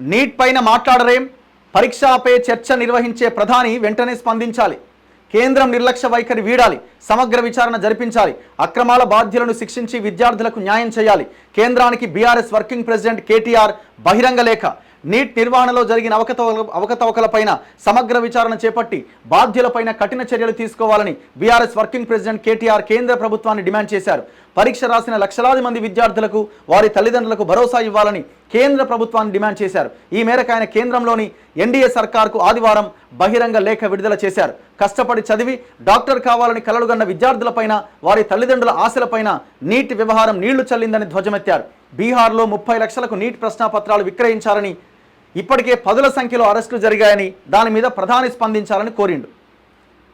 Neat పైన మాట్లాడరేం? పరీక్షపై చర్చ నిర్వహించే ప్రధాని వెంటనే స్పందించాలి. కేంద్రం నిర్లక్ష్య వైఖరి వీడాలి. సమగ్ర విచారణ జరిపించాలి. అక్రమాల బాధ్యులను శిక్షించి విద్యార్థులకు న్యాయం చేయాలి. కేంద్రానికి బీఆర్ఎస్ వర్కింగ్ ప్రెసిడెంట్ కేటీఆర్ బహిరంగ లేఖ. నీట్ నిర్వహణలో జరిగిన అవకతవకలపైన సమగ్ర విచారణ చేపట్టి బాధ్యులపైన కఠిన చర్యలు తీసుకోవాలని బీఆర్ఎస్ వర్కింగ్ ప్రెసిడెంట్ కేటీఆర్ కేంద్ర ప్రభుత్వాన్ని డిమాండ్ చేశారు. పరీక్ష రాసిన లక్షలాది మంది విద్యార్థులకు వారి తల్లిదండ్రులకు భరోసా ఇవ్వాలని కేంద్ర ప్రభుత్వాన్ని డిమాండ్ చేశారు. ఈ మేరకు ఆయన కేంద్రంలోని ఎన్డీఏ సర్కార్కు ఆదివారం బహిరంగ లేఖ విడుదల చేశారు. కష్టపడి చదివి డాక్టర్ కావాలని కలలుగన్న విద్యార్థులపైన వారి తల్లిదండ్రుల ఆశలపైన నీట్ వ్యవహారం నీళ్లు చల్లిందని ధ్వజమెత్తారు. బీహార్లో 30 లక్షలకు నీట్ ప్రశ్నాపత్రాలు విక్రయించారని, ఇప్పటికే 10ల సంఖ్యలో అరెస్టులు జరిగాయని, దాని మీద ప్రధాని స్పందించాలని కోరిండు.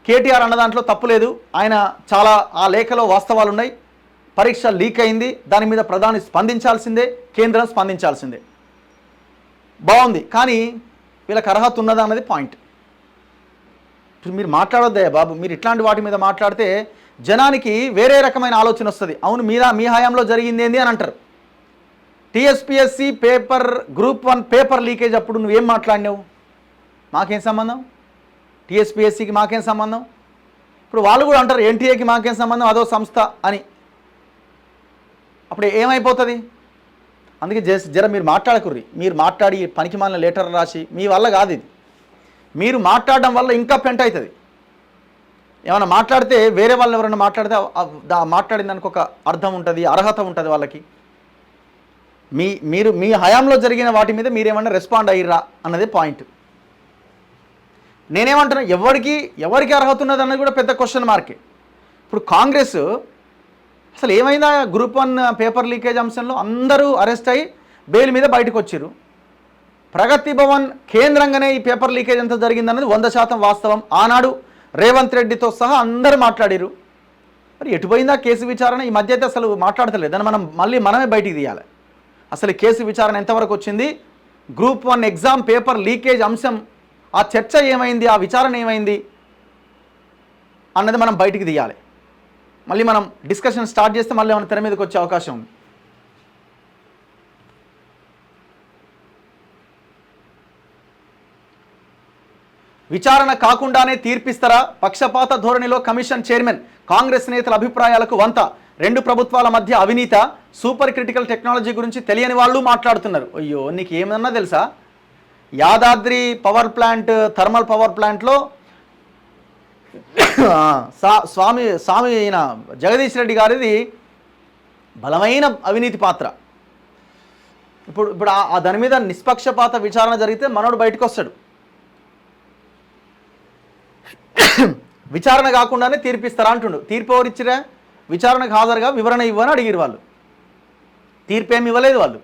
కేటీఆర్ అన్న దాంట్లో తప్పులేదు. ఆయన చాలా ఆ లేఖలో వాస్తవాలున్నాయి. పరీక్ష లీక్ అయింది, దాని మీద ప్రధాని స్పందించాల్సిందే, కేంద్రం స్పందించాల్సిందే. బాగుంది, కానీ వీళ్ళకి అర్హత ఉన్నదా అన్నది పాయింట్. ఇప్పుడు మీరు మాట్లాడొద్దే బాబు. మీరు ఇట్లాంటి వాటి మీద మాట్లాడితే జనానికి వేరే రకమైన ఆలోచన వస్తుంది. అవును, మీ హయాంలో జరిగింది ఏంది అని అంటారు. TSPSC paper group 1 paper leakage అప్పుడు నువ్వేం మాట్లాడినావు? మాకేం సంబంధం? టీఎస్పీఎస్సీకి మాకేం సంబంధం? ఇప్పుడు వాళ్ళు కూడా అంటారు ఎన్టీఏకి మాకేం సంబంధం, అదో సంస్థ అని. అప్పుడు ఏమైపోతుంది? అందుకే జర మీరు మాట్లాడకుర్రి. మీరు మాట్లాడి పనికి మాలిన లెటర్ రాసి మీ వల్ల కాదు ఇది. మీరు మాట్లాడడం వల్ల ఇంకా పెంట అవుతుంది. ఏమైనా మాట్లాడితే వేరే వాళ్ళు ఎవరైనా మాట్లాడితే మాట్లాడిన దానికి ఒక అర్థం ఉంటుంది, అర్హత ఉంటుంది వాళ్ళకి. మీ హయాంలో జరిగిన వాటి మీద మీరేమన్నా రెస్పాండ్ అయ్యిర్రా అన్నదే పాయింట్. నేనేమంటున్నా, ఎవరికి అర్హత ఉన్నది అన్నది కూడా పెద్ద క్వశ్చన్ మార్కే. ఇప్పుడు కాంగ్రెస్ అసలు ఏమైందా? గ్రూప్ 1 పేపర్ లీకేజ్ అంశంలో అందరూ అరెస్ట్ అయ్యి బెయిల్ మీద బయటకు వచ్చారు. ప్రగతి భవన్ కేంద్రంగానే ఈ పేపర్ లీకేజ్ ఎంత జరిగిందన్నది 100% వాస్తవం. ఆనాడు రేవంత్ రెడ్డితో సహా అందరూ మాట్లాడారు. మరి ఎటుపోయిందా కేసు విచారణ? ఈ మధ్య అయితే అసలు మాట్లాడతలేదు. దాన్ని మనమే బయటికి తీయాలి. అసలు కేసు విచారణ ఎంతవరకు వచ్చింది? గ్రూప్ 1 ఎగ్జామ్ పేపర్ లీకేజ్ అంశం, ఆ చర్చ ఏమైంది, ఆ విచారణ ఏమైంది అన్నది మనం బయటికి తీయాలి. మళ్ళీ మనం డిస్కషన్ స్టార్ట్ చేస్తే మళ్ళీ ఏమైనా తెర మీదకి వచ్చే అవకాశం ఉంది. విచారణ కాకుండానే తీర్పిస్తారా? పక్షపాత ధోరణిలో కమిషన్ చైర్మన్. కాంగ్రెస్ నేతల అభిప్రాయాలకు వంత. 2 ప్రభుత్వాల మధ్య అవినీత. సూపర్ క్రిటికల్ టెక్నాలజీ గురించి తెలియని వాళ్ళు మాట్లాడుతున్నారు. అయ్యో, నీకు ఏమన్నా తెలుసా? Yadadri power plant, thermal power ప్లాంట్లో స్వామి అయిన జగదీష్ రెడ్డి గారిది బలమైన అవినీతి పాత్ర. ఇప్పుడు దాని మీద నిష్పక్షపాత విచారణ జరిగితే మనోడు బయటకు వస్తాడు. విచారణ కాకుండానే తీర్పిస్తారా అంటుండు. తీర్పు ఎవరిచ్చిరా? విచారణకు హాజరుగా వివరణ ఇవ్వని అడిగిరు వాళ్ళు. తీర్పేమి ఇవ్వలేదు వాళ్ళు.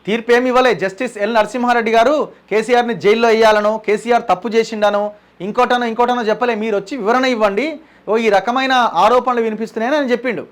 తీర్పేమి ఇవ్వలేదు. జస్టిస్ ఎల్ నరసింహారెడ్డి గారు కేసీఆర్ని జైల్లో వేయాలనో, కేసీఆర్ తప్పు చేసిండానో, ఇంకోటనో చెప్పలే. మీరు వచ్చి వివరణ ఇవ్వండి, ఈ రకమైన ఆరోపణలు వినిపిస్తున్నాయని ఆయన చెప్పిండు.